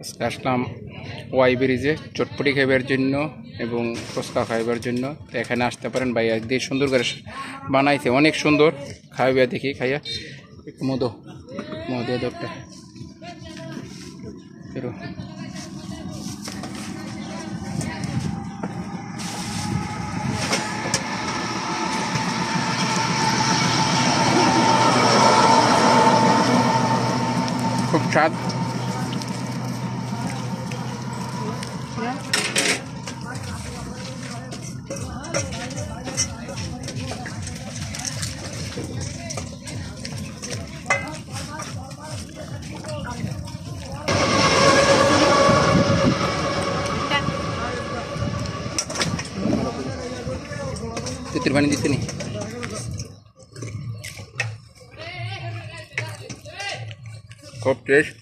আজকে আসলাম ওয়াই ব্রিজে চটপটি খাইবার জন্য এবং ফুচকা খাইবার জন্য। তো এখানে আসতে পারেন, ভাইয়া দিয়ে সুন্দর করে বানাইছে, অনেক সুন্দর। খাইবা দেখি, খাইয়া একটু মধু দরটা খুব স্বাদ। তিতির পানি দিতে নি খুব টেস্ট।